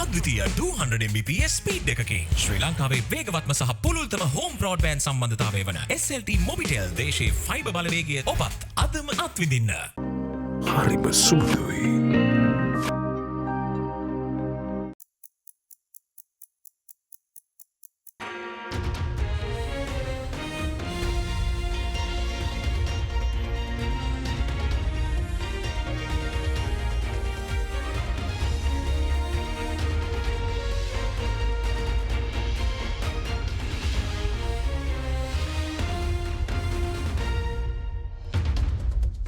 අද්විතීය 200 Mbps speed එකකින් ශ්‍රී ලංකාවේ වේගවත්ම සහ පුළුල්තම හෝම් බ්‍රෝඩ්බෑන්ඩ් සම්බන්ධතාවය වන SLT Mobitel දේශීය ෆයිබර් බලවේගය ඔබත් අදම අත්විඳින්න. හරිම සුදුයි.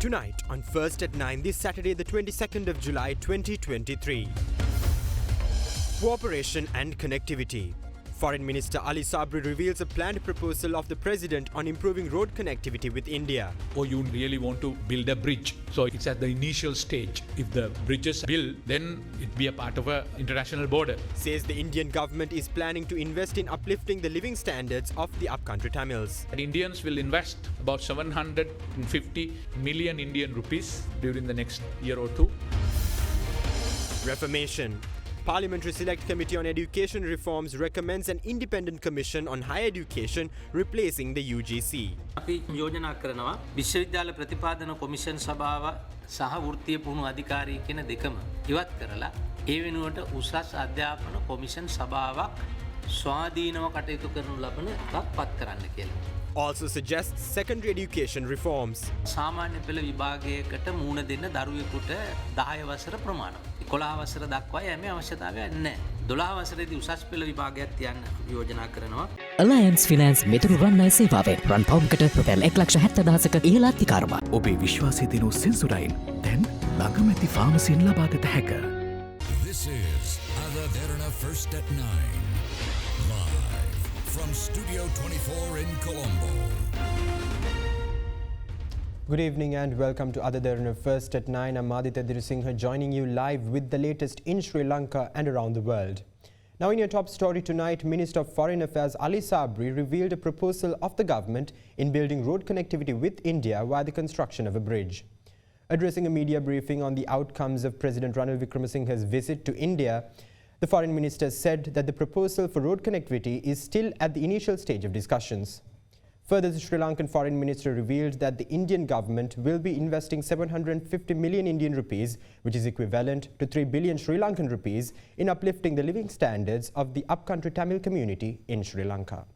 Tonight on First at 9 this Saturday the 22nd of July 2023. Cooperation and connectivity. Foreign Minister Ali Sabri reveals a planned proposal of the President on improving road connectivity with India. Or you really want to build a bridge. So it's at the initial stage. If the bridge is built, then it be a part of an international border. Says the Indian government is planning to invest in uplifting the living standards of the upcountry Tamils. And Indians will invest about 750 million Indian rupees during the next year or two. Reformation. Parliamentary Select Committee on Education Reforms recommends an independent commission on higher education replacing the UGC. අපි යෝජනා කරනවා විශ්වවිද්‍යාල ප්‍රතිපාදන commission සභාව සහ වෘත්තීය පුහුණු අධිකාරී කියන දෙකම ඉවත් කරලා ඒ වෙනුවට උසස් අධ්‍යාපන කොමිෂන් සභාවක් ස්වාධීනව කටයුතු කරනු ලබන එකක් පත් කරන්න කියලා. Also suggests secondary education reforms. සාමාන්‍ය පෙළ විභාගයකට මුහුණ දෙන්න දරුවෙකුට 10 වසර ප්‍රමාණවත්. 11 වසර දක්වා යෑමේ අවශ්‍යතාවයක් නැහැ. 12 වසරේදී උසස් පෙළ විභාගයක් තියන්න යෝජනා කරනවා. Alliance Finance මෙතුරු රන්නායි සේවාවෙන් රන් පවුම්කට රුපියල් 1,70,000ක ඉහළ අධිකාරම. ඔබේ විශ්වාසය දිනු සෙන්සුරයින් දැන් ළඟමැති ෆාමසියෙන් ලබාගත හැක. This is AdaDerana First at 9. Live from Studio 24 in Colombo. Good evening and welcome to AdaDerana First at 9. I'm Aditya Dirusingha joining you live with the latest in Sri Lanka and around the world. Now in your top story tonight, Minister of Foreign Affairs Ali Sabri revealed a proposal of the government in building road connectivity with India via the construction of a bridge. Addressing a media briefing on the outcomes of President Ranil Wickremesinghe's visit to India, the Foreign Minister said that the proposal for road connectivity is still at the initial stage of discussions. Further, the Sri Lankan Foreign Minister revealed that the Indian government will be investing 750 million Indian rupees, which is equivalent to 3 billion Sri Lankan rupees, in uplifting the living standards of the upcountry Tamil community in Sri Lanka.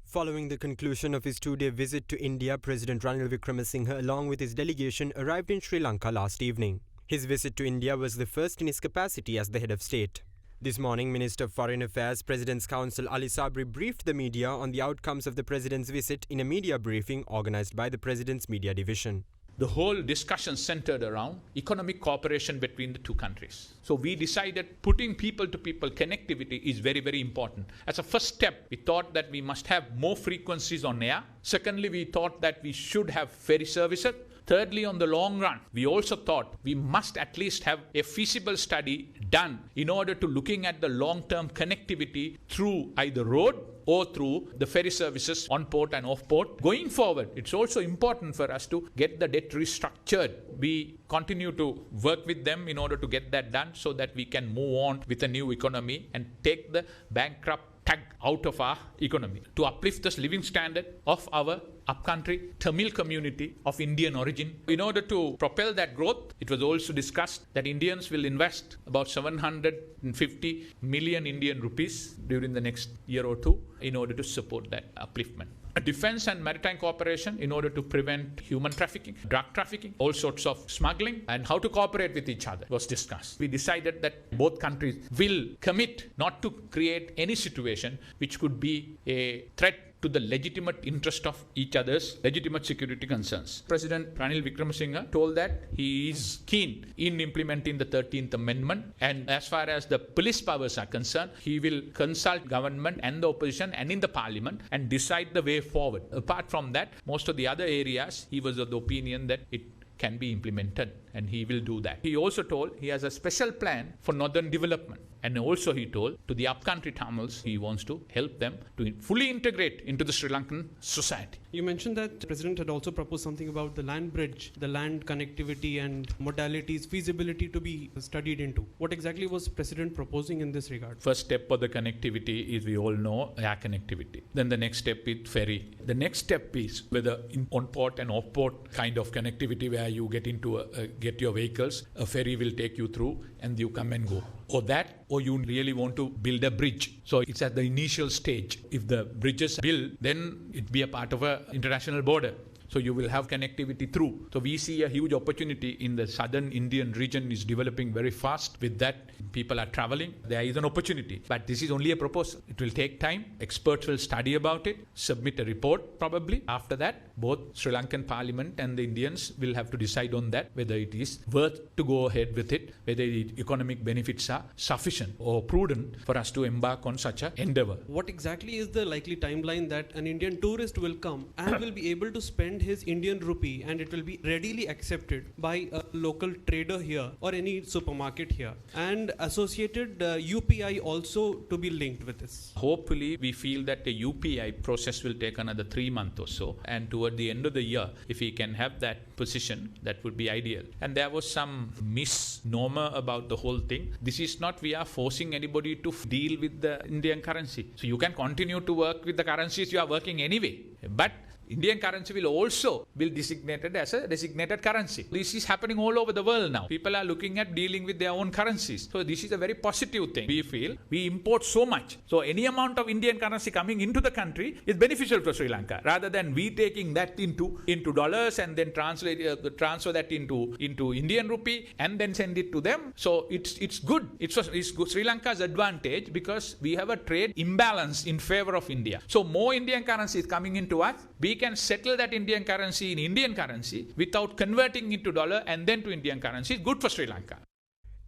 Following the conclusion of his two-day visit to India, President Ranil Wickremesinghe along with his delegation arrived in Sri Lanka last evening. His visit to India was the first in his capacity as the head of state. This morning, Minister of Foreign Affairs, President's Counsel Ali Sabri briefed the media on the outcomes of the President's visit in a media briefing organised by the President's Media Division. The whole discussion centered around economic cooperation between the two countries. So we decided putting people-to-people connectivity is very, very important. As a first step, we thought that we must have more frequencies on air. Secondly, we thought that we should have ferry services. Thirdly, on the long run, we also thought we must at least have a feasible study done in order to looking at the long-term connectivity through either road or through the ferry services on port and off port. Going forward, it's also important for us to get the debt restructured. We continue to work with them in order to get that done so that we can move on with a new economy and take the bankrupt tag out of our economy to uplift the living standard of our upcountry Tamil community of Indian origin. In order to propel that growth, it was also discussed that Indians will invest about 750 million Indian rupees during the next year or two in order to support that upliftment. Defense and maritime cooperation in order to prevent human trafficking, drug trafficking, all sorts of smuggling, and how to cooperate with each other was discussed. We decided that both countries will commit not to create any situation which could be a threat to the legitimate interest of each other's legitimate security concerns. President Ranil Wickremesinghe told that he is keen in implementing the 13th Amendment, and as far as the police powers are concerned, he will consult government and the opposition and in the parliament and decide the way forward. Apart from that, most of the other areas, he was of the opinion that it can be implemented and he will do that. He also told he has a special plan for northern development. And also he told to the upcountry Tamils, he wants to help them to fully integrate into the Sri Lankan society. You mentioned that the President had also proposed something about the land bridge, the land connectivity and modalities, feasibility to be studied into. What exactly was President proposing in this regard? First step for the connectivity is, we all know, air connectivity. Then the next step is ferry. The next step is whether on-port and off-port kind of connectivity, where you get into get your vehicles, a ferry will take you through and you come and go. Or that, or you really want to build a bridge. So it's at the initial stage. If the bridge is built, then it be a part of an international border. So you will have connectivity through. So we see a huge opportunity in the southern Indian region is developing very fast. With that, people are traveling. There is an opportunity. But this is only a proposal. It will take time. Experts will study about it, submit a report probably. After that, both Sri Lankan Parliament and the Indians will have to decide on that, whether it is worth to go ahead with it, whether the economic benefits are sufficient or prudent for us to embark on such an endeavor. What exactly is the likely timeline that an Indian tourist will come and will be able to spend his Indian rupee and it will be readily accepted by a local trader here or any supermarket here, and associated UPI also to be linked with this? Hopefully, we feel that the UPI process will take another 3 months or so, and toward the end of the year, if we can have that position, that would be ideal. And there was some misnomer about the whole thing. This is not we are forcing anybody to deal with the Indian currency. So you can continue to work with the currencies you are working anyway. But Indian currency will also be designated as a designated currency. This is happening all over the world now. People are looking at dealing with their own currencies. So this is a very positive thing. We feel we import so much. So any amount of Indian currency coming into the country is beneficial for Sri Lanka, rather than we taking that into dollars and then transfer that into Indian rupee and then send it to them. So it's good. It's good. Sri Lanka's advantage, because we have a trade imbalance in favor of India. So more Indian currency is coming into us. We can settle that Indian currency in Indian currency without converting it to dollar and then to Indian currency. It's good for Sri Lanka.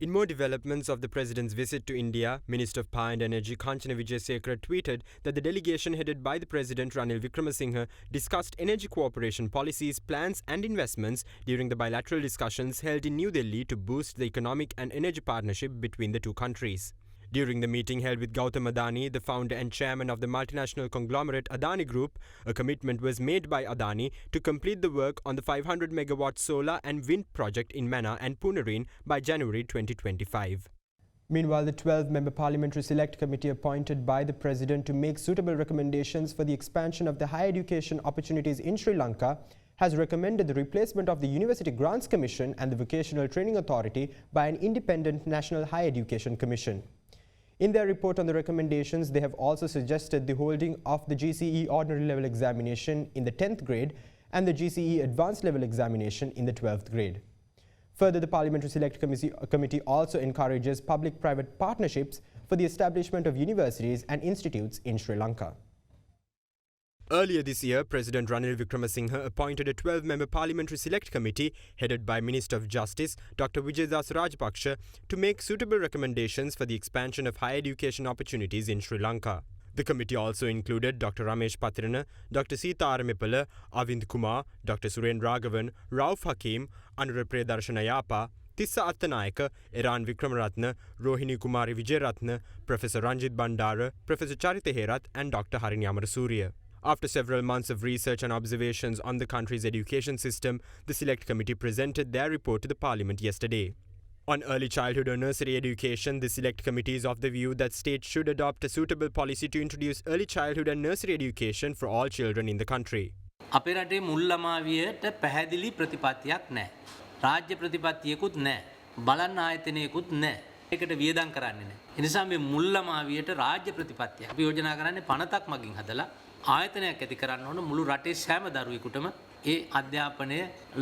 In more developments of the President's visit to India, Minister of Power and Energy Kanchana Wijesekara tweeted that the delegation headed by the President Ranil Wickremesinghe discussed energy cooperation policies, plans and investments during the bilateral discussions held in New Delhi to boost the economic and energy partnership between the two countries. During the meeting held with Gautam Adani, the founder and chairman of the multinational conglomerate Adani Group, a commitment was made by Adani to complete the work on the 500 megawatt solar and wind project in Manna and Punareen by January 2025. Meanwhile, the 12-member Parliamentary Select Committee appointed by the President to make suitable recommendations for the expansion of the higher education opportunities in Sri Lanka has recommended the replacement of the University Grants Commission and the Vocational Training Authority by an independent National Higher Education Commission. In their report on the recommendations, they have also suggested the holding of the GCE Ordinary Level Examination in the 10th grade and the GCE Advanced Level Examination in the 12th grade. Further, the Parliamentary Select Committee also encourages public-private partnerships for the establishment of universities and institutes in Sri Lanka. Earlier this year, President Ranil Wickremesinghe appointed a 12-member Parliamentary Select Committee headed by Minister of Justice Dr. Wijedas Rajapaksa to make suitable recommendations for the expansion of higher education opportunities in Sri Lanka. The committee also included Dr. Ramesh Patirana, Dr. Sita Aramipala, Avind Kumar, Dr. Suren Raghavan, Rauf Hakim, Anura Priyadarshana, Tissa Attanayaka, Iran Vikramaratne, Rohini Kumari Vijayaratne, Professor Ranjit Bandara, Professor Charita Herath and Dr. Harini Amarasuriya. After several months of research and observations on the country's education system, the Select Committee presented their report to the Parliament yesterday. On early childhood or nursery education, the Select Committee is of the view that states should adopt a suitable policy to introduce early childhood and nursery education for all children in the country. අපේ රටේ මුල් ළමාවියට පැහැදිලි ප්‍රතිපත්තියක් නැහැ. රාජ්‍ය ප්‍රතිපත්තියකුත් නැහැ. බලන්න ආයතනයකුත් නැහැ. ඒකට වියදම් කරන්නේ නැහැ. ඒ නිසා මේ මුල් ළමාවියට රාජ්‍ය ප්‍රතිපත්තියක් අපි යෝජනා කරන්නේ පනතක් මගින් හදලා ආයතනයක් ඇති කරන්න ඕන මුළු රටේ සෑම දරුවෙකුටම ඒ අධ්‍යාපනය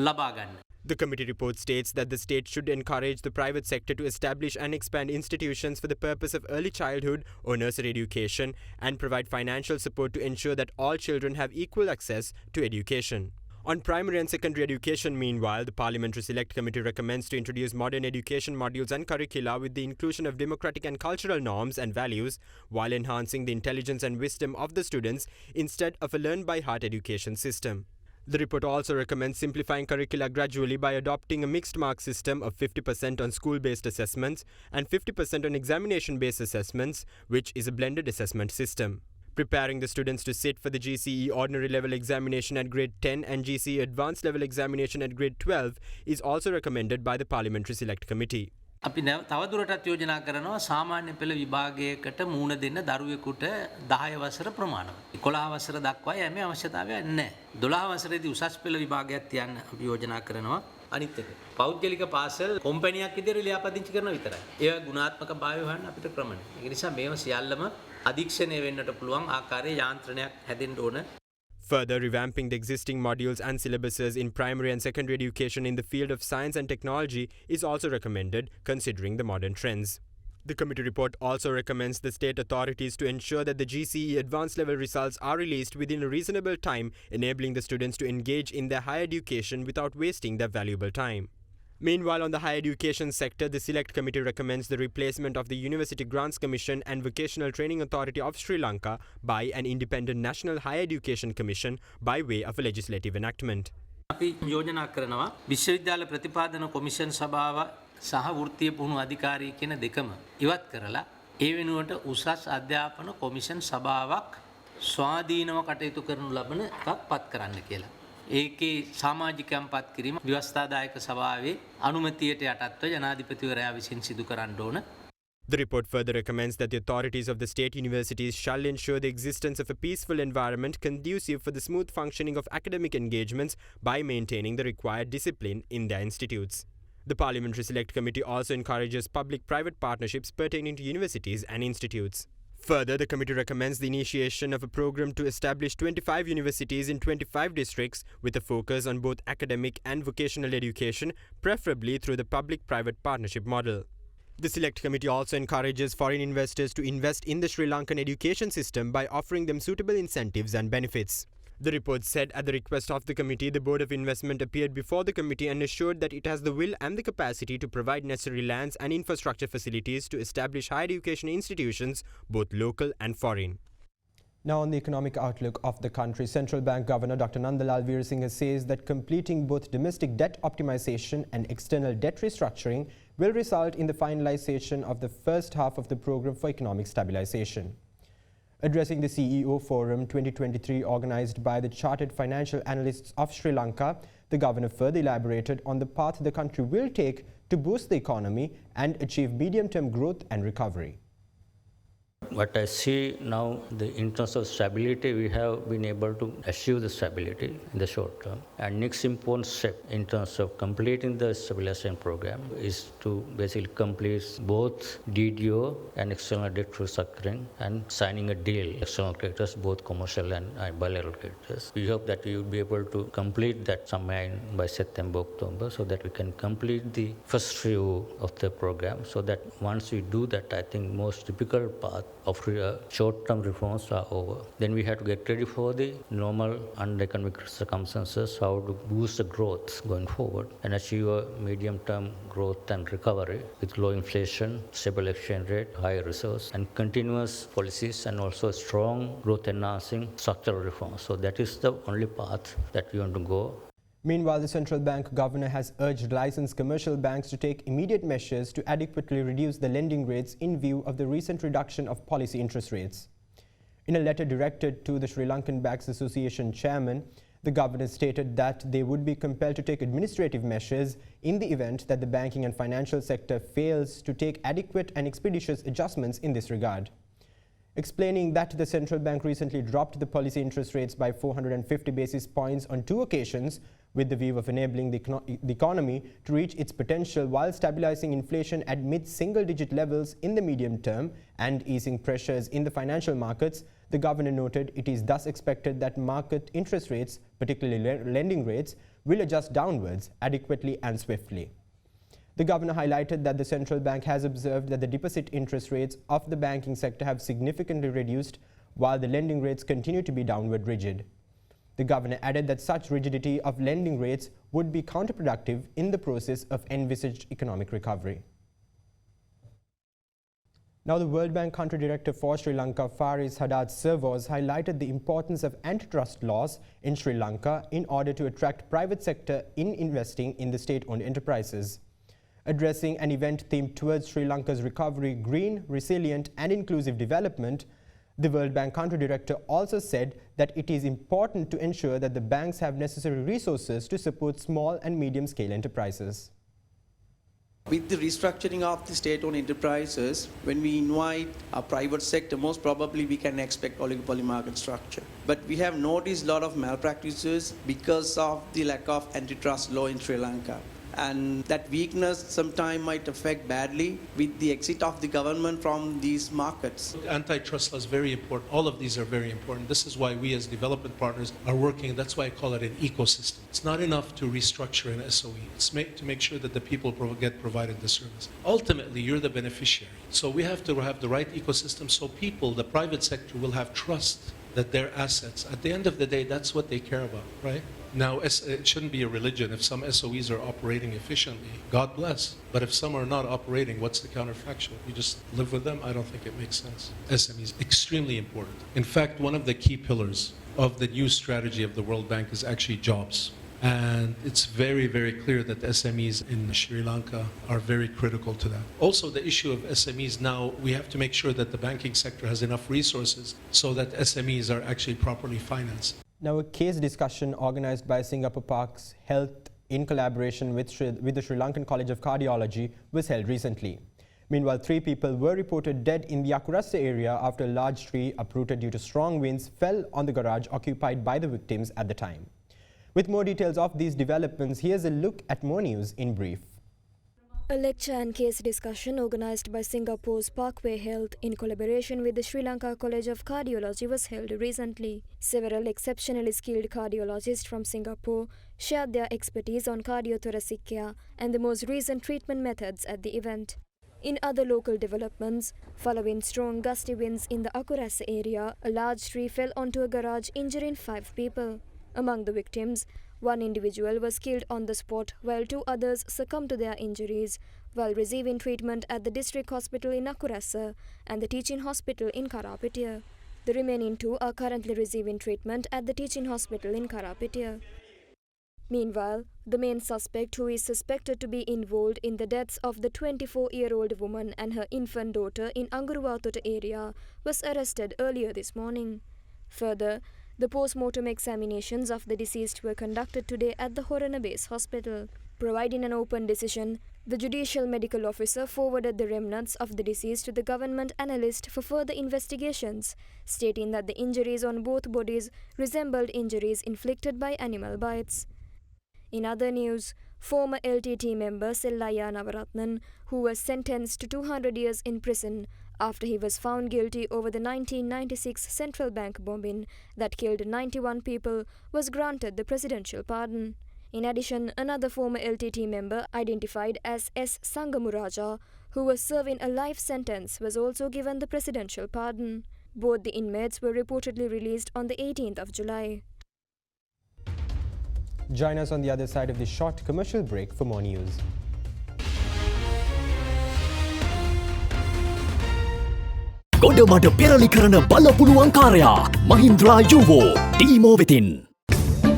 ලබා ගන්න. The committee report states that the state should encourage the private sector to establish and expand institutions for the purpose of early childhood or nursery education and provide financial support to ensure that all children have equal access to education. On primary and secondary education, meanwhile, the Parliamentary Select Committee recommends to introduce modern education modules and curricula with the inclusion of democratic and cultural norms and values while enhancing the intelligence and wisdom of the students instead of a learn-by-heart education system. The report also recommends simplifying curricula gradually by adopting a mixed mark system of 50% on school-based assessments and 50% on examination-based assessments, which is a blended assessment system. Preparing the students to sit for the GCE Ordinary Level Examination at Grade 10 and GCE Advanced Level Examination at Grade 12 is also recommended by the Parliamentary Select Committee. අපි තවදුරටත් යෝජනා කරනවා සාමාන්‍ය පෙළ විභාගයකට මුහුණ දෙන්න දරුවෙකුට 10 වසර ප්‍රමාණවත්. 11 වසර දක්වා යෑමේ අවශ්‍යතාවයක් නැහැ. 12 වසරේදී උසස් පෙළ විභාගයක් තියන්න අපි යෝජනා කරනවා. අනිත් එක පෞද්ගලික පාසල් කොම්පැනියක් විදිහට ලියාපදිංචි කරන විතරයි. ඒවා ගුණාත්මක භාවය හොයන්න අපිට ක්‍රම නැහැ. ඒ නිසා මේව සියල්ලම අධීක්ෂණය වෙන්නට පුළුවන් ආකාරයේ යාන්ත්‍රණයක් හැදෙන්න ඕන. Further revamping the existing modules and syllabuses in primary and secondary education in the field of science and technology is also recommended, considering the modern trends. The committee report also recommends the state authorities to ensure that the GCE advanced level results are released within a reasonable time, enabling the students to engage in their higher education without wasting their valuable time. Meanwhile, on the higher education sector, the Select Committee recommends the replacement of the University Grants Commission and Vocational Training Authority of Sri Lanka by an independent National Higher Education Commission by way of a legislative enactment. අපි යෝජනා කරනවා විශ්වවිද්‍යාල ප්‍රතිපාදන commission සභාව සහ වෘත්තීය පුහුණු අධිකාරී කියන දෙකම ඉවත් කරලා ඒ වෙනුවට උසස් අධ්‍යාපන කොමිෂන් සභාවක් ස්වාධීනව කටයුතු කරනු ලබන එකක් පත් කරන්න කියලා. ඒකේ සමාජිකයන් පත් කිරීම ව්‍යවස්ථාදායක සභාවේ අනුමැතියට යටත්ව ජනාධිපතිවරයා විසින් සිදු කරන්න ඕන. The report further recommends that the authorities of the state universities shall ensure the existence of a peaceful environment conducive for the smooth functioning of academic engagements by maintaining the required discipline in their institutes. The Parliamentary Select Committee also encourages public-private partnerships pertaining to universities and institutes. Further, the committee recommends the initiation of a program to establish 25 universities in 25 districts with a focus on both academic and vocational education, preferably through the public-private partnership model. The Select Committee also encourages foreign investors to invest in the Sri Lankan education system by offering them suitable incentives and benefits. The report said at the request of the committee, the Board of Investment appeared before the committee and assured that it has the will and the capacity to provide necessary lands and infrastructure facilities to establish higher education institutions, both local and foreign. Now on the economic outlook of the country, Central Bank Governor Dr. Nandalal Veerasinghe says that completing both domestic debt optimization and external debt restructuring will result in the finalization of the first half of the program for economic stabilization. Addressing the CEO Forum 2023 organized by the Chartered Financial Analysts of Sri Lanka, the governor further elaborated on the path the country will take to boost the economy and achieve medium-term growth and recovery. What I see now, in terms of stability, we have been able to achieve the stability in the short term. And next important step in terms of completing the stabilization program is to basically complete both DDO and external debt restructuring and signing a deal, external creditors, both commercial and bilateral creditors. We hope that we will be able to complete that somewhere by September, October, so that we can complete the first review of the program. So that once we do that, I think most difficult part of short-term reforms are over. Then we have to get ready for the normal and economic circumstances, how to boost the growth going forward and achieve a medium-term growth and recovery with low inflation, stable exchange rate, higher reserves, and continuous policies and also strong growth-enhancing structural reforms. So that is the only path that we want to go. Meanwhile, the central bank governor has urged licensed commercial banks to take immediate measures to adequately reduce the lending rates in view of the recent reduction of policy interest rates. In a letter directed to the Sri Lankan Banks Association chairman, the governor stated that they would be compelled to take administrative measures in the event that the banking and financial sector fails to take adequate and expeditious adjustments in this regard. Explaining that the central bank recently dropped the policy interest rates by 450 basis points on 2 occasions with the view of enabling the economy to reach its potential while stabilizing inflation at mid-single-digit levels in the medium term and easing pressures in the financial markets, the governor noted it is thus expected that market interest rates, particularly lending rates, will adjust downwards adequately and swiftly. The governor highlighted that the central bank has observed that the deposit interest rates of the banking sector have significantly reduced while the lending rates continue to be downward rigid. The governor added that such rigidity of lending rates would be counterproductive in the process of envisaged economic recovery. Now, the World Bank Country Director for Sri Lanka, Faris Haddad Servoz, highlighted the importance of antitrust laws in Sri Lanka in order to attract private sector in investing in the state-owned enterprises. Addressing an event themed towards Sri Lanka's recovery, green, resilient and inclusive development, the World Bank Country Director also said that it is important to ensure that the banks have necessary resources to support small and medium-scale enterprises. With the restructuring of the state-owned enterprises, when we invite a private sector, most probably we can expect oligopoly market structure. But we have noticed a lot of malpractices because of the lack of antitrust law in Sri Lanka. And that weakness sometimes might affect badly with the exit of the government from these markets. Antitrust law is very important. All of these are very important. This is why we as development partners are working. That's why I call it an ecosystem. It's not enough to restructure an SOE. It's to make sure that the people get provided the service. Ultimately, you're the beneficiary. So we have to have the right ecosystem so people, the private sector, will have trust that their assets, at the end of the day, that's what they care about, right? Now, it shouldn't be a religion. If some SOEs are operating efficiently, God bless. But if some are not operating, what's the counterfactual? You just live with them? I don't think it makes sense. SMEs, extremely important. In fact, one of the key pillars of the new strategy of the World Bank is actually jobs. And it's very, very clear that SMEs in Sri Lanka are very critical to that. Also, the issue of SMEs now, we have to make sure that the banking sector has enough resources so that SMEs are actually properly financed. Now, a case discussion organized by Singapore Parks Health in collaboration with the Sri Lankan College of Cardiology was held recently. Meanwhile, 3 people were reported dead in the Akurasa area after a large tree uprooted due to strong winds fell on the garage occupied by the victims at the time. With more details of these developments, here's a look at more news in brief. A lecture and case discussion organised by Singapore's Parkway Health in collaboration with the Sri Lanka College of Cardiology was held recently. Several exceptionally skilled cardiologists from Singapore shared their expertise on cardiothoracic care and the most recent treatment methods at the event. In other local developments, following strong gusty winds in the Akurasa area, a large tree fell onto a garage, injuring 5 people. Among the victims, 1 individual was killed on the spot while 2 others succumbed to their injuries while receiving treatment at the district hospital in Akurasa and the teaching hospital in Karapitiya. The remaining 2 are currently receiving treatment at the teaching hospital in Karapitiya. Meanwhile, the main suspect, who is suspected to be involved in the deaths of the 24-year-old woman and her infant daughter in Angurwatota area, was arrested earlier this morning. Further, the post-mortem examinations of the deceased were conducted today at the Horana Base Hospital. Providing an open decision, the judicial medical officer forwarded the remnants of the deceased to the government analyst for further investigations, stating that the injuries on both bodies resembled injuries inflicted by animal bites. In other news, former LTT member Sellaya Navaratnan, who was sentenced to 200 years in prison after he was found guilty over the 1996 central bank bombing that killed 91 people, was granted the presidential pardon. In addition, another former LTT member, identified as S. Sangamuraja, who was serving a life sentence, was also given the presidential pardon. Both the inmates were reportedly released on the 18th of July. Join us on the other side of this short commercial break for more news. ගොඩමඩ පෙරලි කරන බලපුළුවන් කාරයා මහින්ද්‍රා යුවෝ ටීමෝ වෙතින්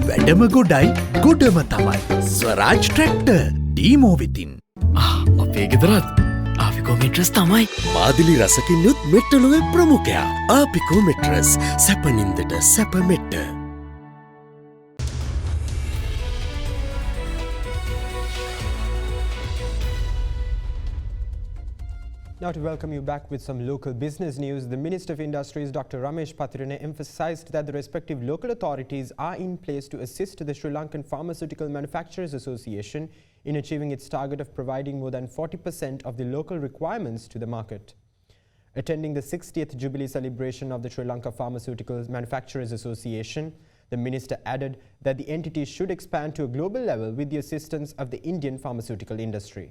වැඩම ගොඩයි ගොඩම තමයි ස්වරාජ් tractor ටීමෝ වෙතින් අපේ ගෙදරත් ආපිකෝ mattress තමයි මාදිලි රසකින් යුත් මෙට්ටලුවේ ප්‍රමුඛයා ආපිකෝ mattress සැපනින්දට සැප මෙට්ට. Now to welcome you back with some local business news, the Minister of Industries Dr. Ramesh Patirana emphasized that the respective local authorities are in place to assist the Sri Lankan Pharmaceutical Manufacturers Association in achieving its target of providing more than 40% of the local requirements to the market. Attending the 60th Jubilee celebration of the Sri Lanka Pharmaceutical Manufacturers Association, the minister added that the entity should expand to a global level with the assistance of the Indian pharmaceutical industry.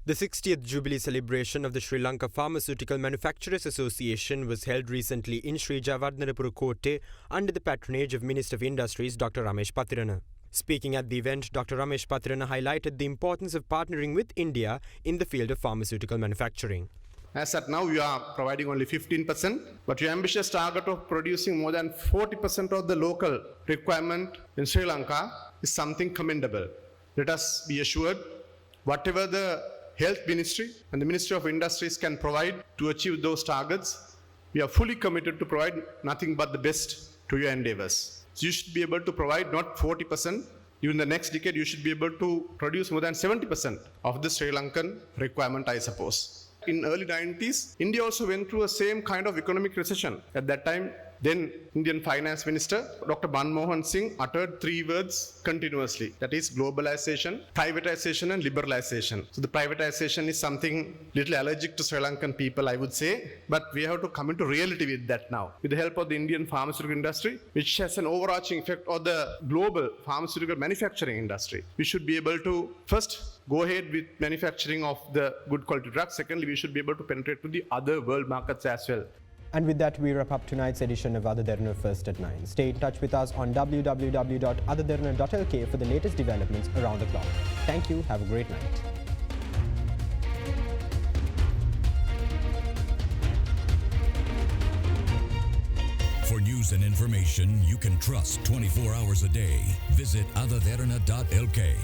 The 60th Jubilee celebration of the Sri Lanka Pharmaceutical Manufacturers Association was held recently in Sri Javardhanapura Kotte under the patronage of Minister of Industries Dr. Ramesh Patirana. Speaking at the event, Dr. Ramesh Patirana highlighted the importance of partnering with India in the field of pharmaceutical manufacturing. As at now, we are providing only 15%, but your ambitious target of producing more than 40% of the local requirement in Sri Lanka is something commendable. Let us be assured, whatever the Health Ministry and the Ministry of Industries can provide to achieve those targets, we are fully committed to provide nothing but the best to your endeavors. So you should be able to provide not 40%, even the next decade you should be able to produce more than 70% of the Sri Lankan requirement, I suppose. In early 90s, India also went through a same kind of economic recession. At that time, then Indian Finance Minister Dr. Manmohan Singh uttered 3 words continuously. That is globalization, privatization and liberalization. So the privatization is something little allergic to Sri Lankan people, I would say. But we have to come into reality with that now. With the help of the Indian pharmaceutical industry, which has an overarching effect on the global pharmaceutical manufacturing industry, we should be able to first go ahead with manufacturing of the good quality drugs. Secondly, we should be able to penetrate to the other world markets as well. And with that, we wrap up tonight's edition of AdaDerana First at 9. Stay in touch with us on www.adaderana.lk for the latest developments around the clock. Thank you. Have a great night. For news and information you can trust 24 hours a day, visit AdaDerana.lk.